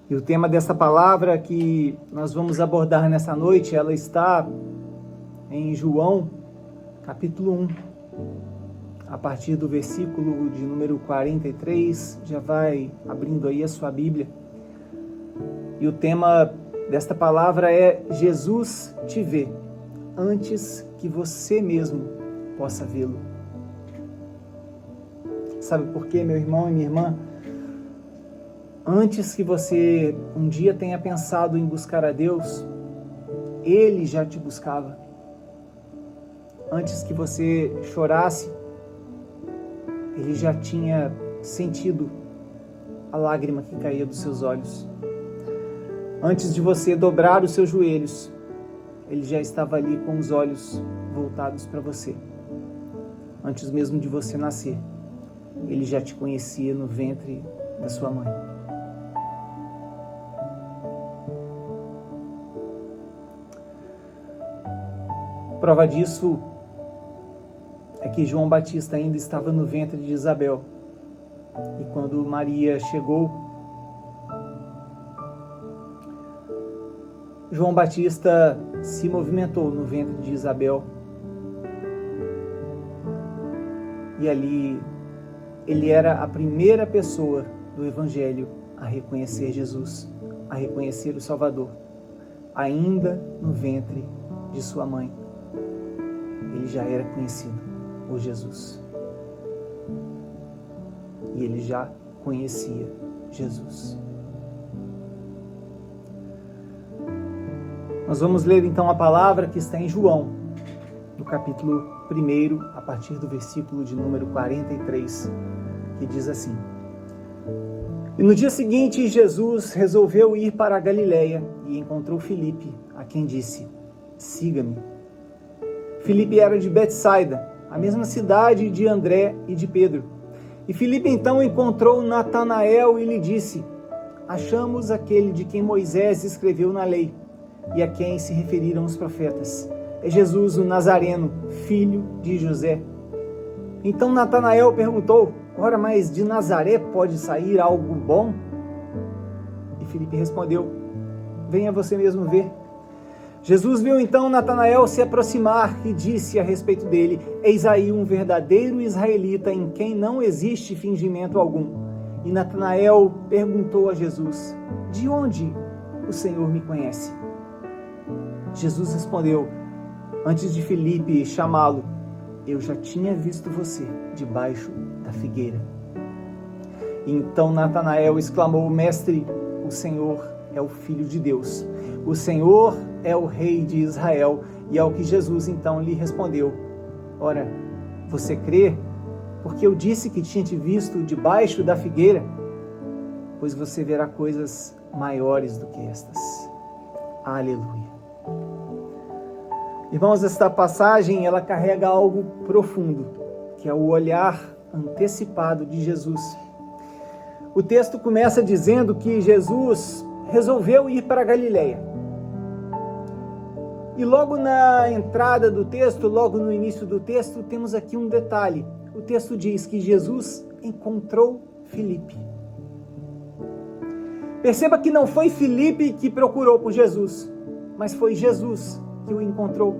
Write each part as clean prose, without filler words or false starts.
E o tema dessa palavra que nós vamos abordar nessa noite, ela está em João, capítulo 1, a partir do versículo de número 43, já vai abrindo aí a sua Bíblia. E o tema desta palavra é: Jesus te vê antes que você mesmo possa vê-lo. Sabe por quê, meu irmão e minha irmã? Antes que você um dia tenha pensado em buscar a Deus, Ele já te buscava. Antes que você chorasse, Ele já tinha sentido a lágrima que caía dos seus olhos. Antes de você dobrar os seus joelhos, Ele já estava ali com os olhos voltados para você. Antes mesmo de você nascer, Ele já te conhecia no ventre da sua mãe. Prova disso é que João Batista ainda estava no ventre de Isabel. E quando Maria chegou, João Batista se movimentou no ventre de Isabel. E ali ele era a primeira pessoa do Evangelho a reconhecer Jesus, a reconhecer o Salvador, ainda no ventre de sua mãe. Ele já era conhecido por Jesus. E ele já conhecia Jesus. Nós vamos ler então a palavra que está em João, no capítulo 1, a partir do versículo de número 43, que diz assim: E no dia seguinte, Jesus resolveu ir para a Galileia e encontrou Filipe, a quem disse: Siga-me. Filipe era de Betsaida, a mesma cidade de André e de Pedro. E Filipe então encontrou Natanael e lhe disse: Achamos aquele de quem Moisés escreveu na lei e a quem se referiram os profetas. É Jesus o Nazareno, filho de José. Então Natanael perguntou: Ora, mas de Nazaré pode sair algo bom? E Filipe respondeu: Venha você mesmo ver. Jesus viu então Natanael se aproximar e disse a respeito dele: Eis aí um verdadeiro israelita em quem não existe fingimento algum. E Natanael perguntou a Jesus: De onde o Senhor me conhece? Jesus respondeu: Antes de Filipe chamá-lo, eu já tinha visto você debaixo da figueira. E então Natanael exclamou: Mestre, o Senhor é o Filho de Deus. O Senhor é o Rei de Israel. E ao que Jesus então lhe respondeu: Ora, você crê? Porque eu disse que tinha te visto debaixo da figueira? Pois você verá coisas maiores do que estas. Aleluia. Irmãos, esta passagem ela carrega algo profundo, que é o olhar antecipado de Jesus. O texto começa dizendo que Jesus resolveu ir para a Galileia. E logo na entrada do texto, logo no início do texto, temos aqui um detalhe. O texto diz que Jesus encontrou Filipe. Perceba que não foi Filipe que procurou por Jesus, mas foi Jesus que o encontrou.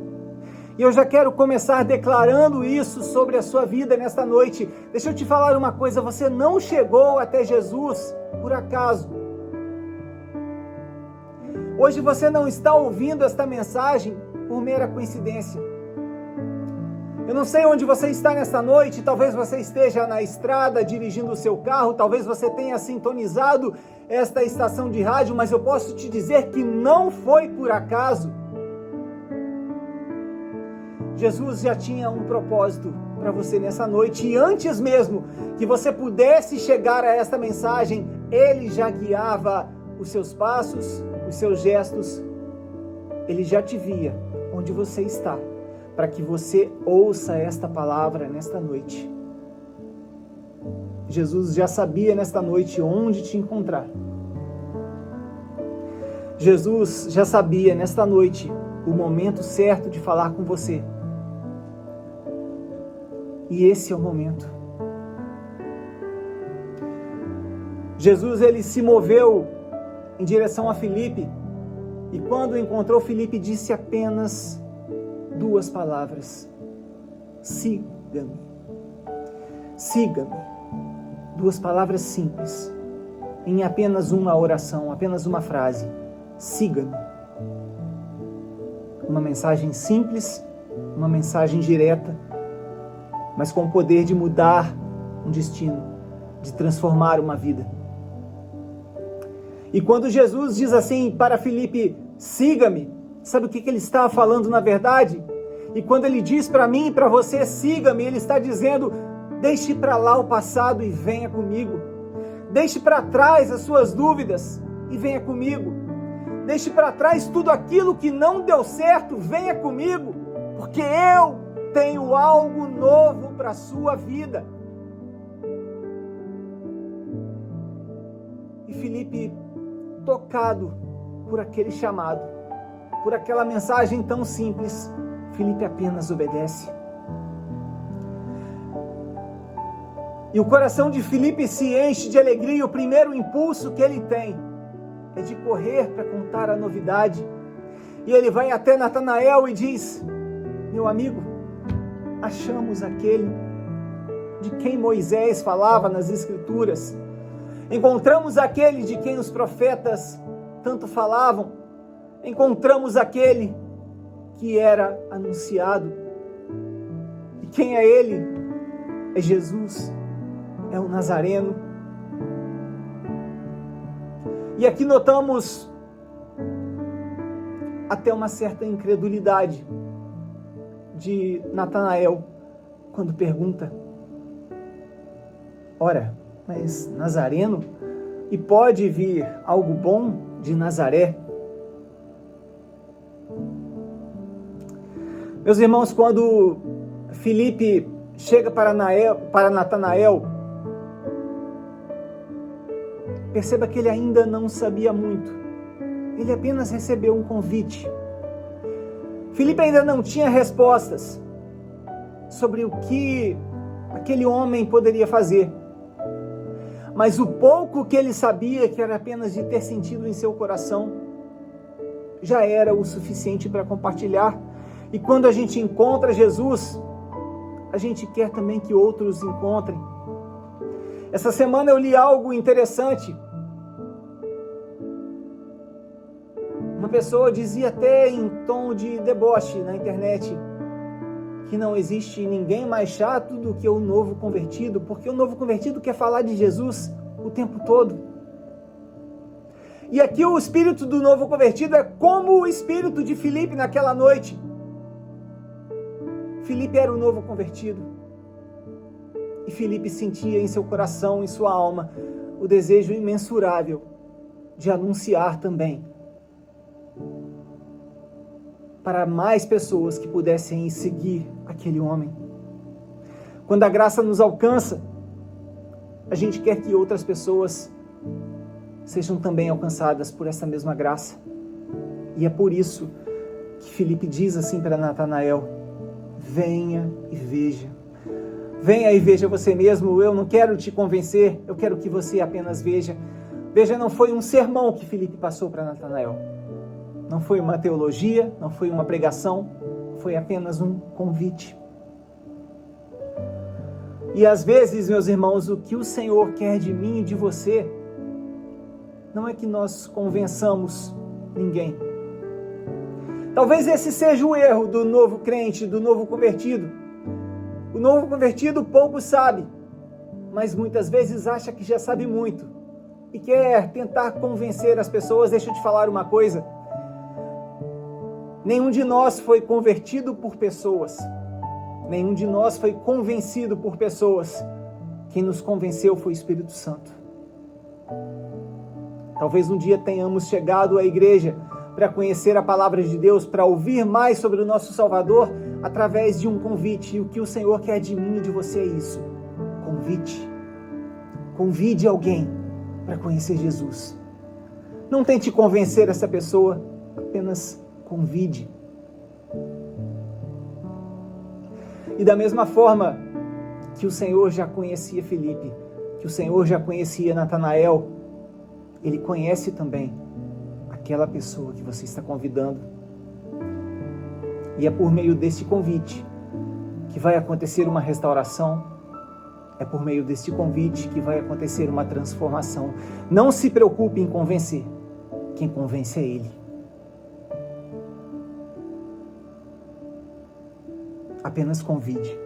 E eu já quero começar declarando isso sobre a sua vida nesta noite. Deixa eu te falar uma coisa: você não chegou até Jesus por acaso. Hoje você não está ouvindo esta mensagem por mera coincidência. Eu não sei onde você está nesta noite, talvez você esteja na estrada dirigindo o seu carro, talvez você tenha sintonizado esta estação de rádio, mas eu posso te dizer que não foi por acaso. Jesus já tinha um propósito para você nessa noite, e antes mesmo que você pudesse chegar a esta mensagem, Ele já guiava os seus passos, os seus gestos. Ele já te via onde você está, para que você ouça esta palavra nesta noite. Jesus já sabia nesta noite onde te encontrar. Jesus já sabia nesta noite o momento certo de falar com você. E esse é o momento. Jesus, ele se moveu em direção a Filipe, e quando encontrou Filipe, disse apenas 2 palavras: siga-me. Siga-me. 2 palavras simples, em apenas uma oração, apenas uma frase: siga-me. Uma mensagem simples, uma mensagem direta, mas com o poder de mudar um destino, de transformar uma vida. E quando Jesus diz assim para Filipe: siga-me, sabe o que ele está falando na verdade? E quando ele diz para mim e para você: siga-me, ele está dizendo: deixe para lá o passado e venha comigo. Deixe para trás as suas dúvidas e venha comigo. Deixe para trás tudo aquilo que não deu certo, venha comigo, porque eu tenho algo novo para a sua vida. E Filipe, tocado por aquele chamado, por aquela mensagem tão simples, Filipe apenas obedece. E o coração de Filipe se enche de alegria. O primeiro impulso que ele tem é de correr para contar a novidade. E ele vai até Natanael e diz: meu amigo, achamos aquele de quem Moisés falava nas Escrituras. Encontramos aquele de quem os profetas tanto falavam. Encontramos aquele que era anunciado. E quem é ele? É Jesus, é o Nazareno. E aqui notamos até uma certa incredulidade de Natanael quando pergunta: ora, mas Nazareno? E pode vir algo bom de Nazaré? Meus irmãos, quando Filipe chega para Natanael, perceba que ele ainda não sabia muito. Ele apenas recebeu um convite. Filipe ainda não tinha respostas sobre o que aquele homem poderia fazer. Mas o pouco que ele sabia, que era apenas de ter sentido em seu coração, já era o suficiente para compartilhar. E quando a gente encontra Jesus, a gente quer também que outros encontrem. Essa semana eu li algo interessante. Uma pessoa dizia até em tom de deboche na internet que não existe ninguém mais chato do que o novo convertido, porque o novo convertido quer falar de Jesus o tempo todo. E aqui o espírito do novo convertido é como o espírito de Filipe naquela noite. Filipe era o novo convertido. E Filipe sentia em seu coração, em sua alma, o desejo imensurável de anunciar também para mais pessoas que pudessem seguir aquele homem. Quando a graça nos alcança, a gente quer que outras pessoas sejam também alcançadas por essa mesma graça. E é por isso que Filipe diz assim para Natanael: venha e veja. Venha e veja você mesmo. Eu não quero te convencer, eu quero que você apenas veja. Veja, não foi um sermão que Filipe passou para Natanael. Não foi uma teologia, não foi uma pregação, foi apenas um convite. E às vezes, meus irmãos, o que o Senhor quer de mim e de você não é que nós convençamos ninguém. Talvez esse seja o erro do novo crente, do novo convertido. O novo convertido pouco sabe, mas muitas vezes acha que já sabe muito e quer tentar convencer as pessoas. Deixa eu te falar uma coisa: nenhum de nós foi convertido por pessoas, nenhum de nós foi convencido por pessoas. Quem nos convenceu foi o Espírito Santo. Talvez um dia tenhamos chegado à igreja para conhecer a palavra de Deus, para ouvir mais sobre o nosso Salvador, através de um convite. E o que o Senhor quer de mim e de você é isso: convite. Convide alguém para conhecer Jesus. Não tente convencer essa pessoa, apenas convide. E da mesma forma que o Senhor já conhecia Filipe, que o Senhor já conhecia Natanael, Ele conhece também aquela pessoa que você está convidando. E é por meio deste convite que vai acontecer uma restauração. É por meio deste convite que vai acontecer uma transformação. Não se preocupe em convencer. Quem convence é Ele. Apenas convide.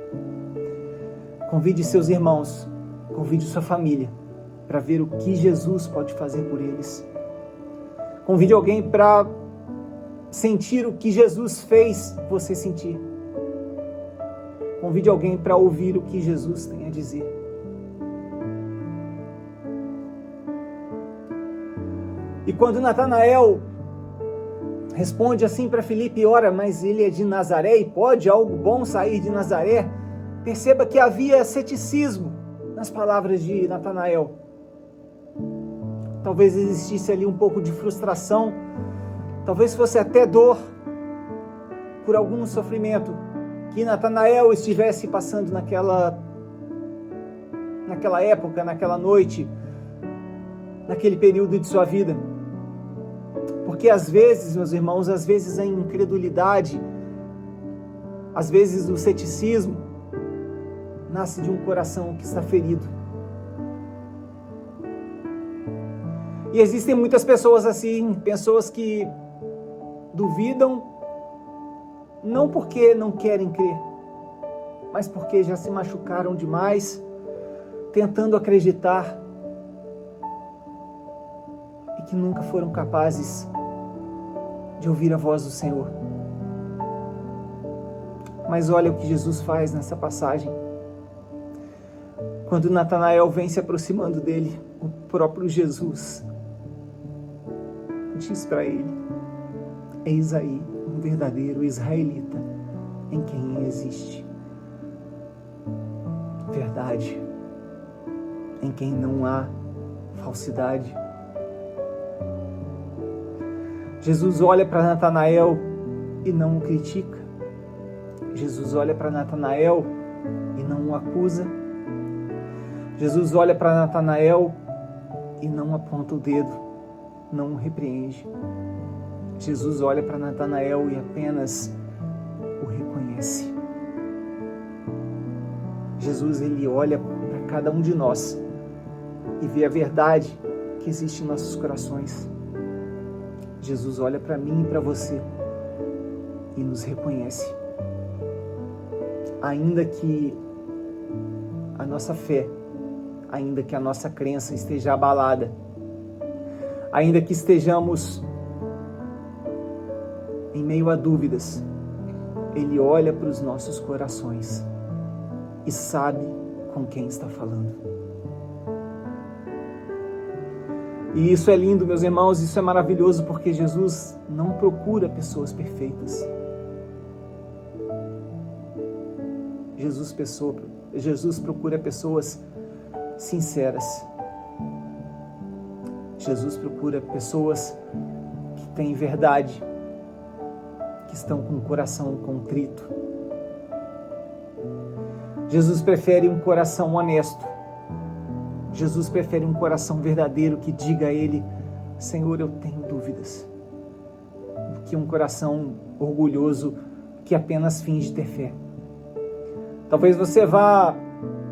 Convide seus irmãos. Convide sua família para ver o que Jesus pode fazer por eles. Convide alguém para sentir o que Jesus fez você sentir. Convide alguém para ouvir o que Jesus tem a dizer. E quando Natanael responde assim para Filipe: ora, mas ele é de Nazaré e pode algo bom sair de Nazaré? Perceba que havia ceticismo nas palavras de Natanael. Talvez existisse ali um pouco de frustração, talvez fosse até dor por algum sofrimento que Natanael estivesse passando naquela época, naquela noite, naquele período de sua vida. Porque às vezes, meus irmãos, às vezes a incredulidade, às vezes o ceticismo, nasce de um coração que está ferido. E existem muitas pessoas assim, pessoas que duvidam, não porque não querem crer, mas porque já se machucaram demais, tentando acreditar, e que nunca foram capazes de ouvir a voz do Senhor. Mas olha o que Jesus faz nessa passagem. Quando Natanael vem se aproximando dele, o próprio Jesus diz para ele: eis aí um verdadeiro israelita em quem existe verdade, em quem não há falsidade. Jesus olha para Natanael e não o critica. Jesus olha para Natanael e não o acusa. Jesus olha para Natanael e não aponta o dedo, não o repreende. Jesus olha para Natanael e apenas o reconhece. Jesus, ele olha para cada um de nós e vê a verdade que existe em nossos corações. Jesus olha para mim e para você e nos reconhece. Ainda que a nossa fé, ainda que a nossa crença esteja abalada, ainda que estejamos em meio a dúvidas, Ele olha para os nossos corações e sabe com quem está falando. E isso é lindo, meus irmãos, isso é maravilhoso, porque Jesus não procura pessoas perfeitas. Jesus procura pessoas sinceras. Jesus procura pessoas que têm verdade, que estão com o coração contrito. Jesus prefere um coração honesto. Jesus prefere um coração verdadeiro que diga a Ele: Senhor, eu tenho dúvidas, do que um coração orgulhoso que apenas finge ter fé. Talvez você vá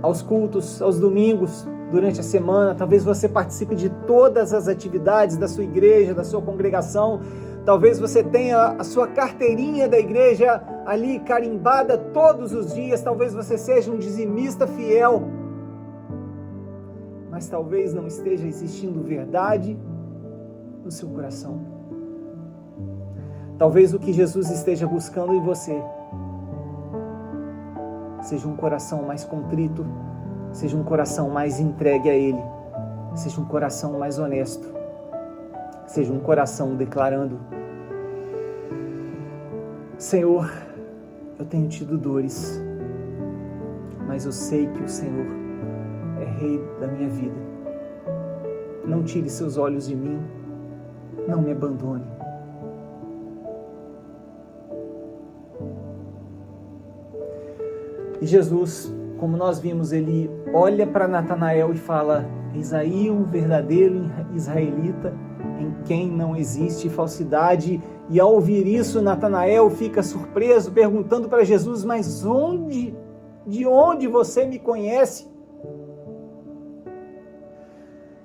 aos cultos, aos domingos, durante a semana, talvez você participe de todas as atividades da sua igreja, da sua congregação, talvez você tenha a sua carteirinha da igreja ali carimbada todos os dias, talvez você seja um dizimista fiel, mas talvez não esteja existindo verdade no seu coração. Talvez o que Jesus esteja buscando em você seja um coração mais contrito, seja um coração mais entregue a Ele, seja um coração mais honesto, seja um coração declarando: Senhor, eu tenho tido dores, mas eu sei que o Senhor é Rei da minha vida. Não tire seus olhos de mim, não me abandone. E Jesus, como nós vimos, ele olha para Natanael e fala: eis aí um verdadeiro israelita em quem não existe falsidade. E ao ouvir isso, Natanael fica surpreso, perguntando para Jesus: mas de onde você me conhece?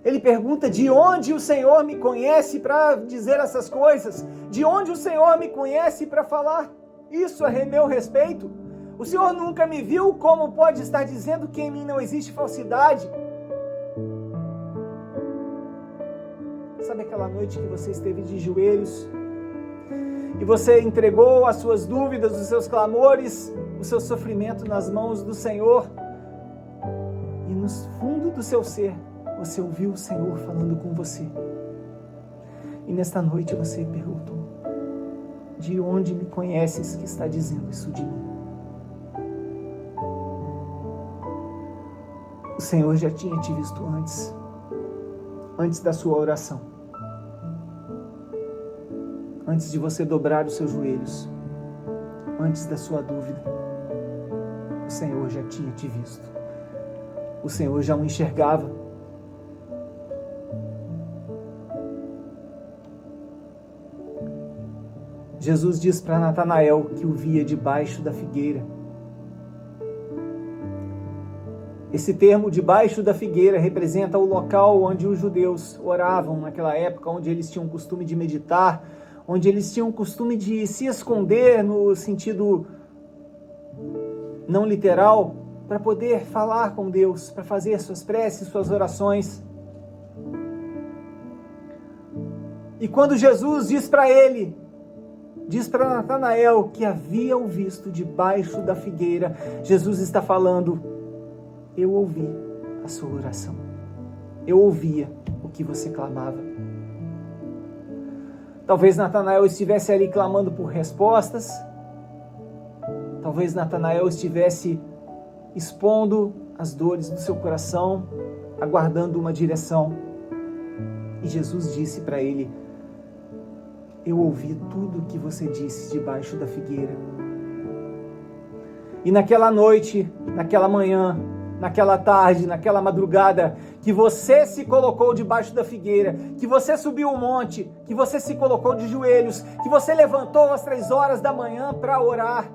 Ele pergunta: de onde o Senhor me conhece para dizer essas coisas? De onde o Senhor me conhece para falar isso a meu respeito? O Senhor nunca me viu, como pode estar dizendo que em mim não existe falsidade? Sabe aquela noite que você esteve de joelhos e você entregou as suas dúvidas, os seus clamores, o seu sofrimento nas mãos do Senhor, e no fundo do seu ser você ouviu o Senhor falando com você, e nesta noite você perguntou: de onde me conheces que está dizendo isso de mim? O Senhor já tinha te visto antes da sua oração, antes de você dobrar os seus joelhos, antes da sua dúvida. O Senhor já tinha te visto, o Senhor já o enxergava. Jesus diz para Natanael que o via debaixo da figueira. Esse termo debaixo da figueira representa o local onde os judeus oravam naquela época, onde eles tinham o costume de meditar, onde eles tinham o costume de se esconder no sentido não literal, para poder falar com Deus, para fazer suas preces, suas orações. E quando Jesus diz para Natanael que havia o visto debaixo da figueira, Jesus está falando: eu ouvi a sua oração, eu ouvia o que você clamava. Talvez Natanael estivesse ali clamando por respostas, talvez Natanael estivesse expondo as dores do seu coração, aguardando uma direção. E Jesus disse para ele: eu ouvi tudo o que você disse debaixo da figueira. E naquela noite, naquela manhã, naquela tarde, naquela madrugada, que você se colocou debaixo da figueira, que você subiu o monte, que você se colocou de joelhos, que você levantou às 3 horas da manhã para orar,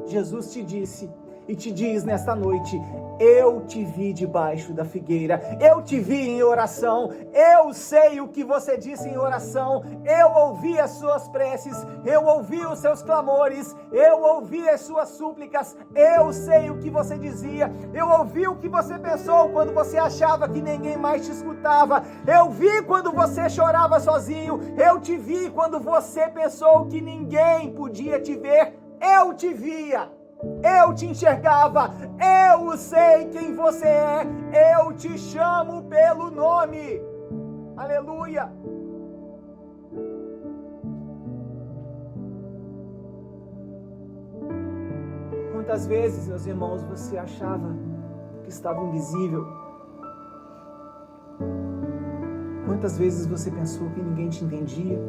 Jesus te disse e te diz nesta noite: eu te vi debaixo da figueira, eu te vi em oração, eu sei o que você disse em oração, eu ouvi as suas preces, eu ouvi os seus clamores, eu ouvi as suas súplicas, eu sei o que você dizia, eu ouvi o que você pensou quando você achava que ninguém mais te escutava, eu vi quando você chorava sozinho, eu te vi quando você pensou que ninguém podia te ver, eu te via. Eu te enxergava, eu sei quem você é, eu te chamo pelo nome. Aleluia. Quantas vezes, meus irmãos, você achava que estava invisível? Quantas vezes você pensou que ninguém te entendia?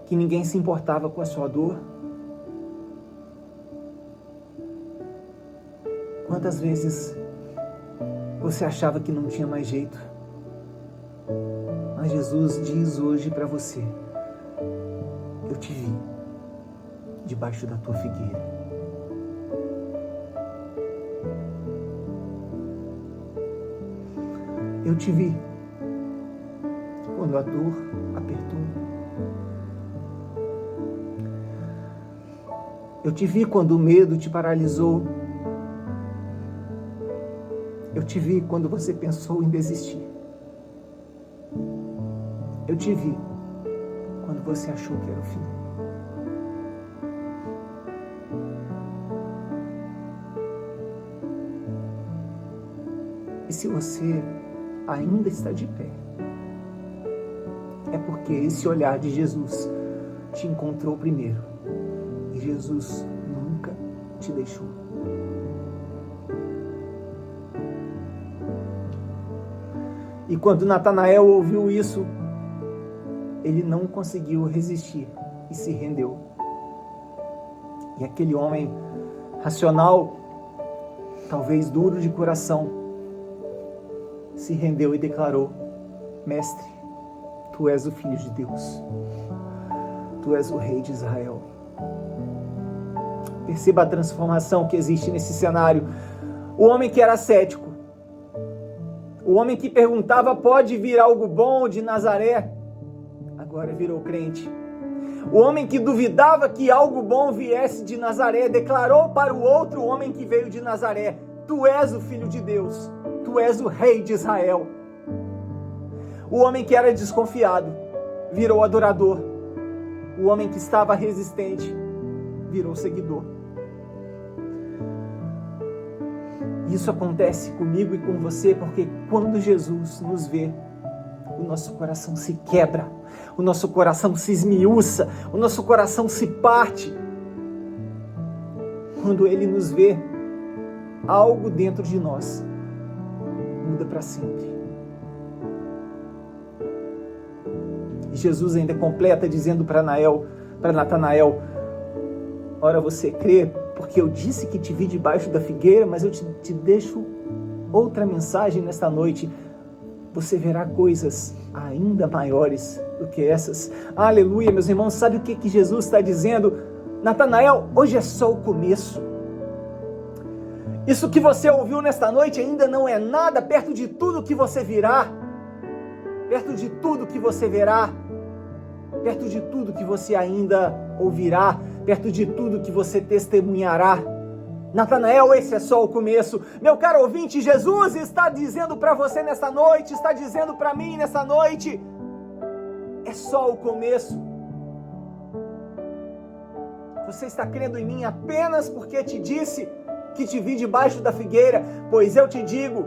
Que ninguém se importava com a sua dor? Quantas vezes você achava que não tinha mais jeito? Mas Jesus diz hoje para você: eu te vi debaixo da tua figueira. Eu te vi quando a dor apertou. Eu te vi quando o medo te paralisou. Eu te vi quando você pensou em desistir. Eu te vi quando você achou que era o fim. E se você ainda está de pé, é porque esse olhar de Jesus te encontrou primeiro. E Jesus nunca te deixou. E quando Natanael ouviu isso, ele não conseguiu resistir e se rendeu. E aquele homem racional, talvez duro de coração, se rendeu e declarou: mestre, Tu és o Filho de Deus. Tu és o Rei de Israel. Perceba a transformação que existe nesse cenário. O homem que era cético, o homem que perguntava, pode vir algo bom de Nazaré? Agora virou crente. O homem que duvidava que algo bom viesse de Nazaré, declarou para o outro homem que veio de Nazaré: Tu és o Filho de Deus, Tu és o Rei de Israel. O homem que era desconfiado virou adorador. O homem que estava resistente virou seguidor. Isso acontece comigo e com você porque quando Jesus nos vê, o nosso coração se quebra, o nosso coração se esmiuça, o nosso coração se parte. Quando Ele nos vê, algo dentro de nós muda para sempre. E Jesus ainda completa dizendo para Natanael: ora, você crê porque eu disse que te vi debaixo da figueira, mas eu te deixo outra mensagem nesta noite. Você verá coisas ainda maiores do que essas. Aleluia, meus irmãos. Sabe o que Jesus está dizendo? Natanael, hoje é só o começo. Isso que você ouviu nesta noite ainda não é nada perto de tudo que você virá, perto de tudo que você verá, perto de tudo que você ainda ouvirá, perto de tudo que você testemunhará. Natanael, esse é só o começo. Meu caro ouvinte, Jesus está dizendo para você nesta noite, está dizendo para mim nesta noite, é só o começo. Você está crendo em mim apenas porque te disse que te vi debaixo da figueira? Pois eu te digo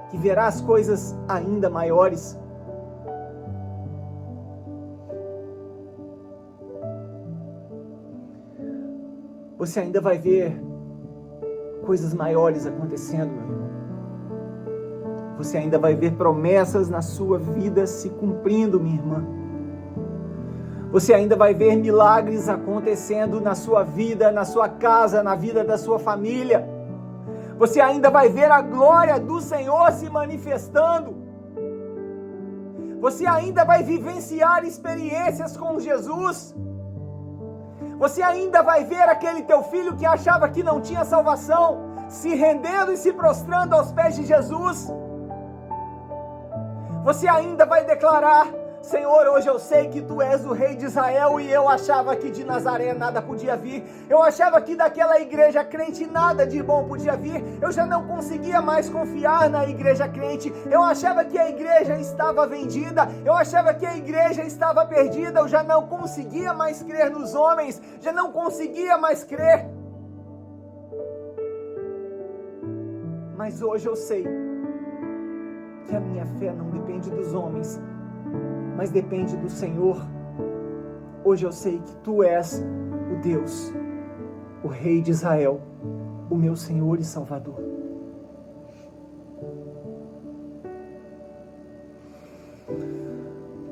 que verás coisas ainda maiores. Você ainda vai ver coisas maiores acontecendo, meu irmão. Você ainda vai ver promessas na sua vida se cumprindo, minha irmã. Você ainda vai ver milagres acontecendo na sua vida, na sua casa, na vida da sua família. Você ainda vai ver a glória do Senhor se manifestando. Você ainda vai vivenciar experiências com Jesus. Você ainda vai ver aquele teu filho que achava que não tinha salvação, se rendendo e se prostrando aos pés de Jesus. Você ainda vai declarar: Senhor, hoje eu sei que Tu és o Rei de Israel e eu achava que de Nazaré nada podia vir. Eu achava que daquela igreja crente nada de bom podia vir. Eu já não conseguia mais confiar na igreja crente. Eu achava que a igreja estava vendida. Eu achava que a igreja estava perdida. Eu já não conseguia mais crer nos homens. Já não conseguia mais crer. Mas hoje eu sei que a minha fé não depende dos homens, mas depende do Senhor. Hoje eu sei que Tu és o Deus, o Rei de Israel, o meu Senhor e Salvador.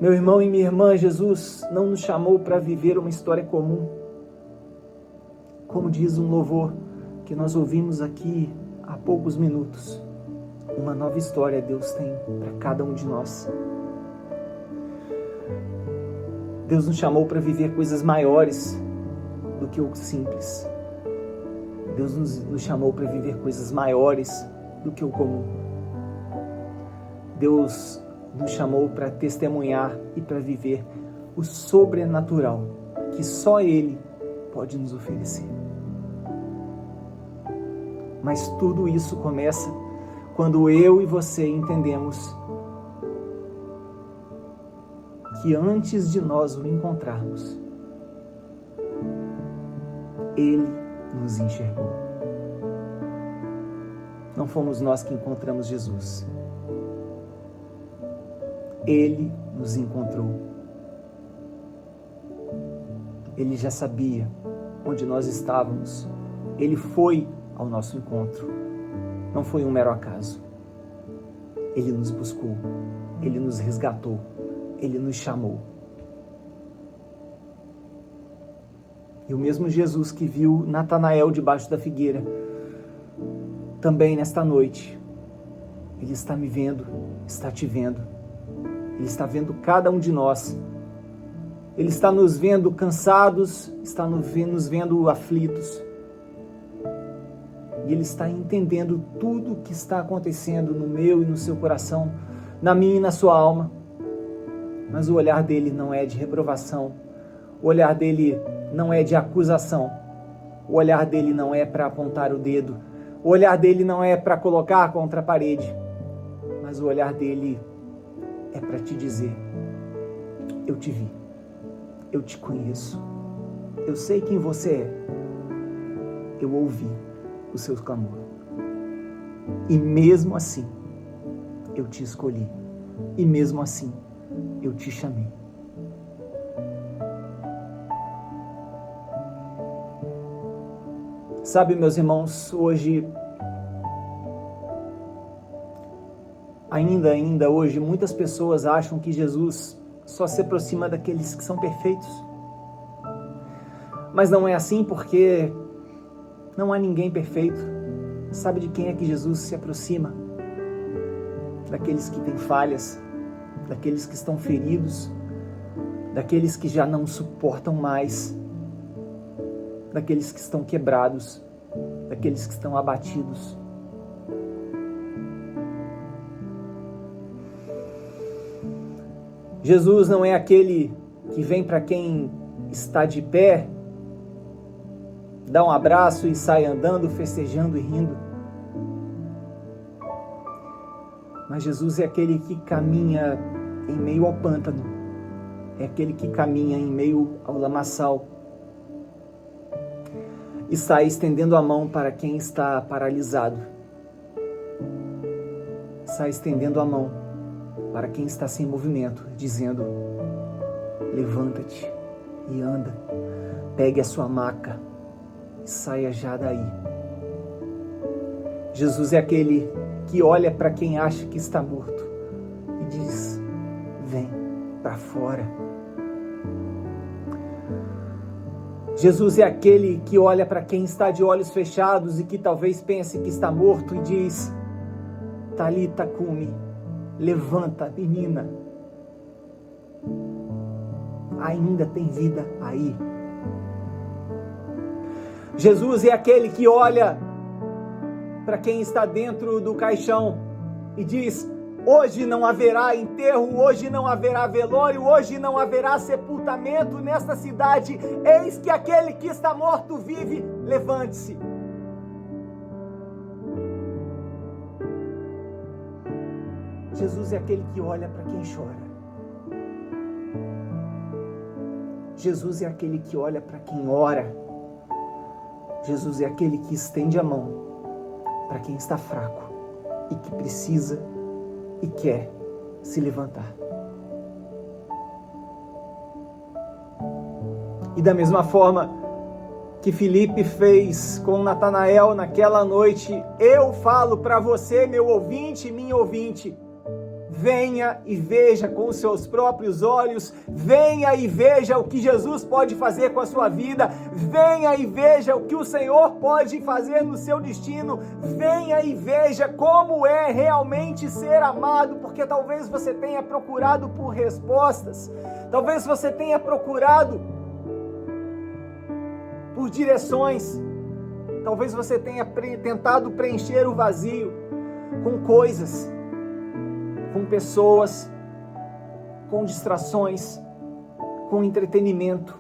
Meu irmão e minha irmã, Jesus não nos chamou para viver uma história comum. Como diz um louvor que nós ouvimos aqui há poucos minutos, uma nova história Deus tem para cada um de nós. Deus nos chamou para viver coisas maiores do que o simples. Deus nos chamou para viver coisas maiores do que o comum. Deus nos chamou para testemunhar e para viver o sobrenatural que só Ele pode nos oferecer. Mas tudo isso começa quando eu e você entendemos que antes de nós o encontrarmos, Ele nos enxergou. Não fomos nós que encontramos Jesus. Ele nos encontrou. Ele já sabia onde nós estávamos. Ele foi ao nosso encontro. Não foi um mero acaso. Ele nos buscou. Ele nos resgatou. Ele nos chamou. E o mesmo Jesus que viu Natanael debaixo da figueira, também nesta noite, Ele está me vendo, está te vendo. Ele está vendo cada um de nós. Ele está nos vendo cansados, está nos vendo aflitos. E Ele está entendendo tudo o que está acontecendo no meu e no seu coração, na minha e na sua alma. Mas o olhar dele não é de reprovação. O olhar dele não é de acusação. O olhar dele não é para apontar o dedo. O olhar dele não é para colocar contra a parede. Mas o olhar dele é para te dizer: eu te vi, eu te conheço, eu sei quem você é, eu ouvi o seu clamor. E mesmo assim, eu te escolhi. E mesmo assim, eu te chamei. Sabe, meus irmãos, hoje, ainda hoje, muitas pessoas acham que Jesus só se aproxima daqueles que são perfeitos. Mas não é assim, porque não há ninguém perfeito. Sabe de quem é que Jesus se aproxima? Daqueles que têm falhas, daqueles que estão feridos, daqueles que já não suportam mais, daqueles que estão quebrados, daqueles que estão abatidos. Jesus não é aquele que vem para quem está de pé, dá um abraço e sai andando, festejando e rindo. Mas Jesus é aquele que caminha em meio ao pântano, é aquele que caminha em meio ao lamaçal e sai estendendo a mão para quem está paralisado. Sai estendendo a mão para quem está sem movimento, dizendo: levanta-te e anda, pegue a sua maca e saia já daí. Jesus é aquele que olha para quem acha que está morto e diz: vem para fora. Jesus é aquele que olha para quem está de olhos fechados e que talvez pense que está morto e diz: Talita cumi, levanta, menina. Ainda tem vida aí. Jesus é aquele que olha para quem está dentro do caixão e diz: hoje não haverá enterro, hoje não haverá velório, hoje não haverá sepultamento nesta cidade. Eis que aquele que está morto vive, levante-se. Jesus é aquele que olha para quem chora. Jesus é aquele que olha para quem ora. Jesus é aquele que estende a mão para quem está fraco e que precisa e quer se levantar. E da mesma forma que Filipe fez com Natanael naquela noite, eu falo para você, meu ouvinte, minha ouvinte: venha e veja com os seus próprios olhos, venha e veja o que Jesus pode fazer com a sua vida, venha e veja o que o Senhor pode fazer no seu destino, venha e veja como é realmente ser amado, porque talvez você tenha procurado por respostas, talvez você tenha procurado por direções, talvez você tenha tentado preencher o vazio com coisas, com pessoas, com distrações, com entretenimento,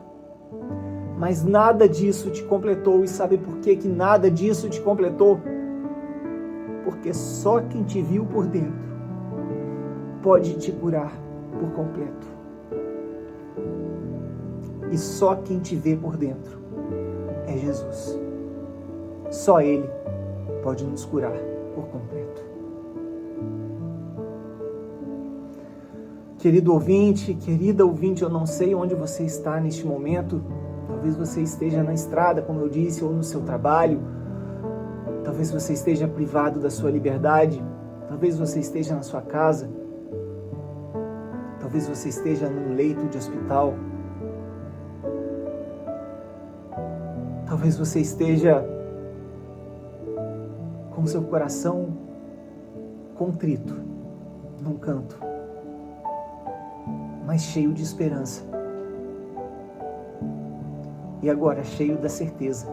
mas nada disso te completou. E sabe por que nada disso te completou? Porque só quem te viu por dentro pode te curar por completo. E só quem te vê por dentro é Jesus. Só Ele pode nos curar por completo. Querido ouvinte, querida ouvinte, eu não sei onde você está neste momento. Talvez você esteja na estrada, como eu disse, ou no seu trabalho. Talvez você esteja privado da sua liberdade. Talvez você esteja na sua casa. Talvez você esteja num leito de hospital. Talvez você esteja com seu coração contrito num canto. mas cheio de esperança. E agora cheio da certeza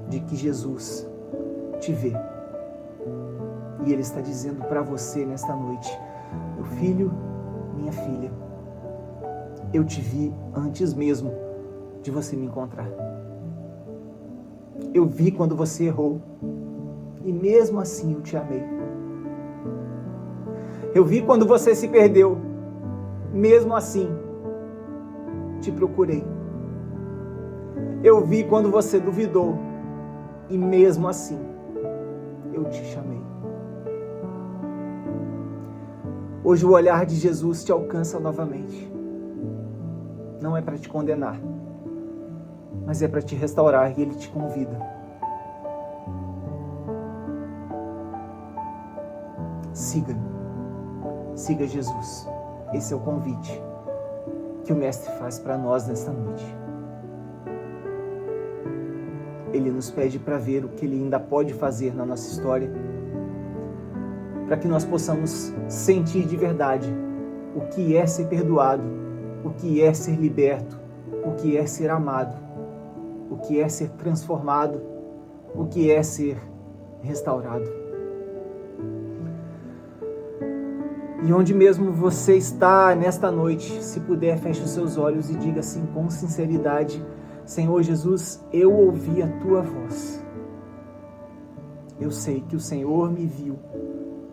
de que Jesus te vê. E Ele está dizendo para você nesta noite: meu filho, minha filha, eu te vi antes mesmo de você me encontrar. Eu vi quando você errou e mesmo assim eu te amei. Eu vi quando você se perdeu, mesmo assim te procurei. Eu vi quando você duvidou e mesmo assim eu te chamei. Hoje o olhar de Jesus te alcança novamente. Não é para te condenar, mas é para te restaurar, e Ele te convida. Siga Jesus. Esse é o convite que o Mestre faz para nós nesta noite. Ele nos pede para ver o que Ele ainda pode fazer na nossa história, para que nós possamos sentir de verdade o que é ser perdoado, o que é ser liberto, o que é ser amado, o que é ser transformado, o que é ser restaurado. E onde mesmo você está nesta noite, se puder, feche os seus olhos e diga assim com sinceridade: Senhor Jesus, eu ouvi a Tua voz. Eu sei que o Senhor me viu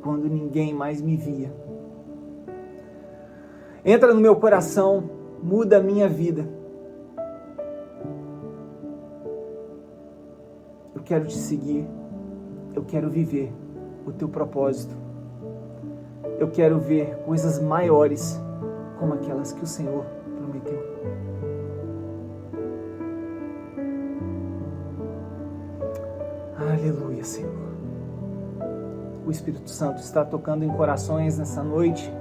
quando ninguém mais me via. Entra no meu coração, muda a minha vida. Eu quero te seguir, eu quero viver o Teu propósito. Eu quero ver coisas maiores como aquelas que o Senhor prometeu. Aleluia, Senhor. O Espírito Santo está tocando em corações nessa noite.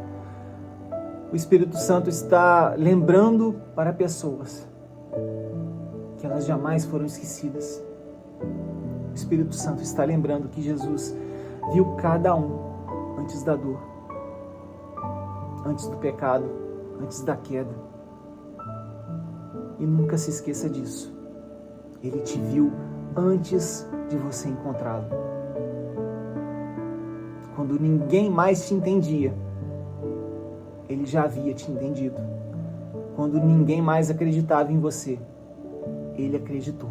O Espírito Santo está lembrando para pessoas que elas jamais foram esquecidas. O Espírito Santo está lembrando que Jesus viu cada um antes da dor, antes do pecado, antes da queda. E nunca se esqueça disso. Ele te viu antes de você encontrá-lo. Quando ninguém mais te entendia, Ele já havia te entendido. Quando ninguém mais acreditava em você, Ele acreditou.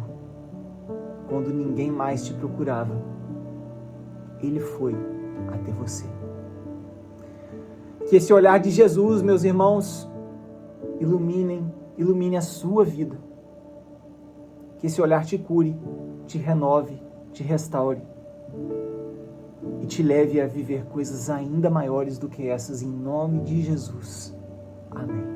Quando ninguém mais te procurava, Ele foi até você. Que esse olhar de Jesus, meus irmãos, ilumine a sua vida. Que esse olhar te cure, te renove, te restaure e te leve a viver coisas ainda maiores do que essas, em nome de Jesus. Amém.